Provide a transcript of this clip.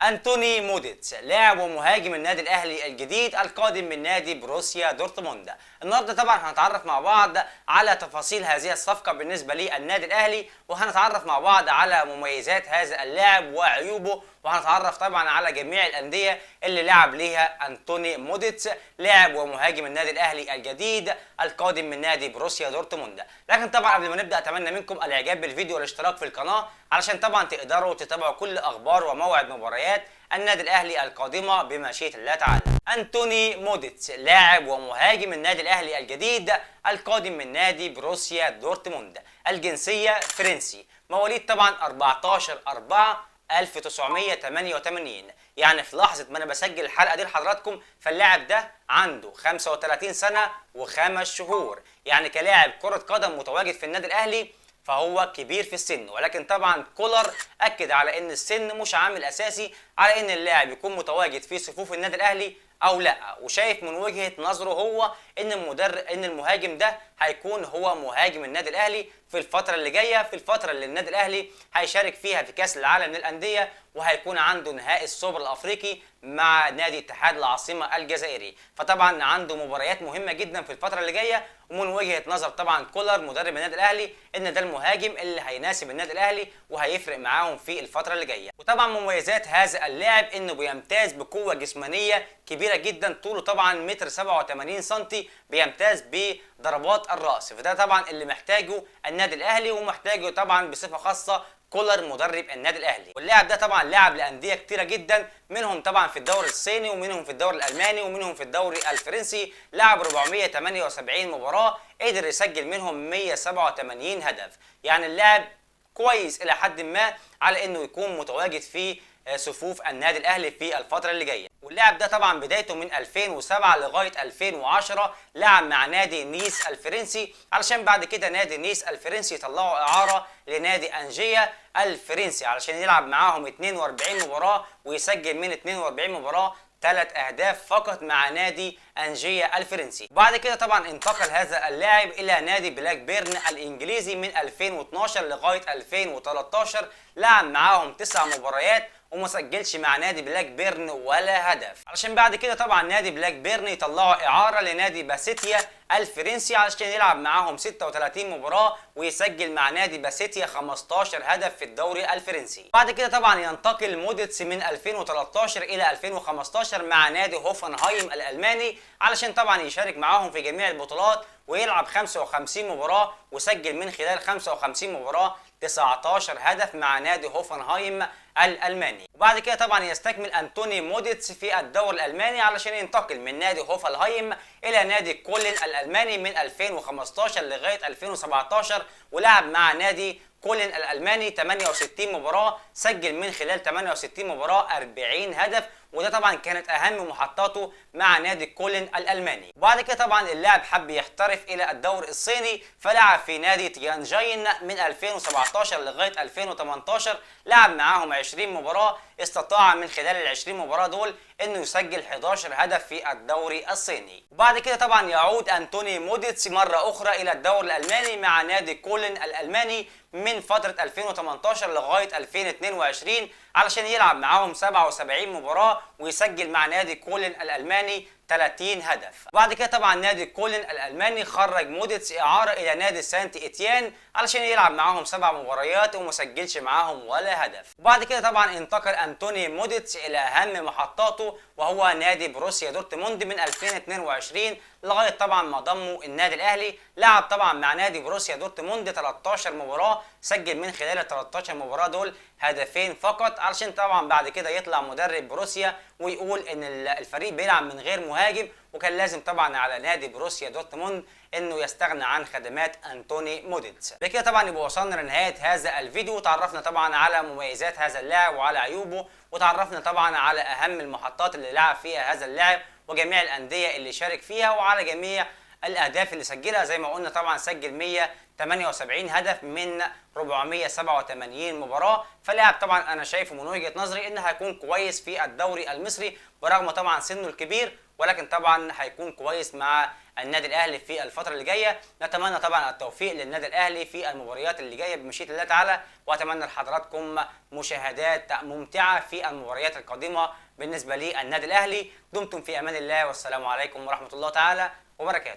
أنتوني موديتس لاعب ومهاجم النادي الأهلي الجديد القادم من نادي بروسيا دورتموند. النهارده طبعا هنتعرف مع بعض على تفاصيل هذه الصفقة بالنسبة للنادي الأهلي، وهنتعرف مع بعض على مميزات هذا اللاعب وعيوبه، وهنتعرف طبعا على جميع الأندية اللي لعب ليها أنتوني موديتس لاعب ومهاجم النادي الأهلي الجديد القادم من نادي بروسيا دورتموند. لكن طبعا قبل ما نبدأ أتمنى منكم الإعجاب بالفيديو والاشتراك في القناة علشان طبعا تقدروا تتابعوا كل أخبار وموعد مباريات النادي الأهلي القادمة بمشيئة الله تعالى. أنتوني موديتس لاعب ومهاجم النادي الأهلي الجديد القادم من نادي بروسيا دورتموند، الجنسية فرنسي، مواليد طبعا 14/4/1988. يعني في لحظة ما أنا بسجل الحلقة دي لحضراتكم فاللاعب ده عنده 35 سنة و5 شهور، يعني كلاعب كرة قدم متواجد في النادي الأهلي فهو كبير في السن، ولكن طبعا كولر اكد على ان السن مش عامل اساسي على ان اللاعب يكون متواجد في صفوف النادي الاهلي او لا، وشايف من وجهة نظره هو ان المهاجم ده هيكون هو مهاجم النادي الاهلي في الفترة اللي جاية، في الفترة اللي النادي الاهلي هيشارك فيها في كأس العالم للأندية، وهيكون عنده نهائي السوبر الافريقي مع نادي اتحاد العاصمة الجزائري، فطبعا عنده مباريات مهمة جدا في الفترة اللي جاية، ومن وجهة نظر طبعا كولر مدرب النادي الاهلي ان ده المهاجم اللي هيناسب النادي الاهلي وهيفرق معاهم في الفترة اللي جاية. وطبعا مميزات هذا اللاعب انه بيمتاز بقوة جسمانية كبيرة جدا، طوله طبعا 1.87 سم، بيمتاز بضربات الرأس، فده طبعا اللي محتاجه النادي الاهلي ومحتاجه طبعا بصفة خاصة كولر مدرب النادي الاهلي. واللاعب ده طبعا لعب لانديه كتيره جدا، منهم طبعا في الدوري الصيني ومنهم في الدوري الالماني ومنهم في الدوري الفرنسي، لعب 478 مباراه، قدر يسجل منهم 187 هدف، يعني اللاعب كويس الى حد ما على انه يكون متواجد في صفوف النادي الاهلي في الفتره اللي جايه. واللاعب ده طبعا بدايته من 2007 لغايه 2010 لعب مع نادي نيس الفرنسي، علشان بعد كده نادي نيس الفرنسي طلعوا اعاره لنادي انجيا الفرنسي علشان يلعب معاهم 42 مباراه ويسجل من 42 مباراه 3 أهداف فقط مع نادي أنجيا الفرنسي. بعد كده طبعا انتقل هذا اللاعب إلى نادي بلاك بيرن الإنجليزي من 2012 لغاية 2013، لعب معاهم 9 مباريات وما سجلش مع نادي بلاك بيرن ولا هدف، علشان بعد كده طبعا نادي بلاك بيرن يطلعوا إعارة لنادي باسيتيا الفرنسي علشان يلعب معاهم 36 مباراة ويسجل مع نادي باسيتيا 15 هدف في الدوري الفرنسي. بعد كده طبعا ينتقل موديتس من 2013 إلى 2015 مع نادي هوفنهايم الألماني علشان طبعا يشارك معاهم في جميع البطولات ويلعب 55 مباراة وسجل من خلال 55 مباراة 19 هدف مع نادي هوفنهايم الألماني. وبعد كده طبعا يستكمل أنتوني موديتس في الدوري الألماني علشان ينتقل من نادي هوفنهايم إلى نادي كولن الألماني من 2015 لغاية 2017، ولعب مع نادي كولن الألماني 68 مباراة، سجل من خلال 68 مباراة 40 هدف، وده طبعا كانت اهم محطاته مع نادي كولن الالماني. وبعد كده طبعا اللاعب حب يحترف الى الدوري الصيني فلعب في نادي تيانجين من 2017 لغايه 2018، لعب معاهم 20 مباراه، استطاع من خلال ال 20 مباراه دول انه يسجل 11 هدف في الدوري الصيني. وبعد كده طبعا يعود انتوني موديتس مره اخرى الى الدوري الالماني مع نادي كولن الالماني من فتره 2018 لغايه 2022 علشان يلعب معاهم 77 مباراه ويسجل مع نادي كولن الالماني 30 هدف. بعد كده طبعا نادي كولن الالماني خرج موديتس اعاره الى نادي سانت اتيان علشان يلعب معاهم 7 مباريات وما سجلش معاهم ولا هدف. وبعد كده طبعا انتقل انتوني موديتس الى اهم محطاته وهو نادي بروسيا دورتموند من 2022 لغايه طبعا ما ضموا النادي الاهلي، لعب طبعا مع نادي بروسيا دورتموند 13 مباراه، سجل من خلال ال 13 مباراه دول هدفين فقط، علشان طبعا بعد كده يطلع مدرب بروسيا ويقول ان الفريق بيلعب من غير مهاجم، وكان لازم طبعا على نادي بروسيا دورتموند انه يستغنى عن خدمات انتوني موديتس. بكده طبعا يبقى وصلنا لنهايه هذا الفيديو، وتعرفنا طبعا على مميزات هذا اللاعب وعلى عيوبه، وتعرفنا طبعا على اهم المحطات اللي لعب فيها هذا اللاعب وجميع الانديه اللي شارك فيها وعلى جميع الاهداف اللي سجلها. زي ما قلنا طبعا سجل 178 هدف من 487 مباراه، فلاعب طبعا انا شايفه من وجهه نظري انه هيكون كويس في الدوري المصري برغم طبعا سنه الكبير، ولكن طبعا هيكون كويس مع النادي الاهلي في الفتره اللي جايه. نتمنى طبعا التوفيق للنادي الاهلي في المباريات اللي جايه بمشيئه الله تعالى، واتمنى لحضراتكم مشاهدات ممتعه في المباريات القادمه بالنسبه للنادي الاهلي. دمتم في امان الله، والسلام عليكم ورحمه الله تعالى وبركاته.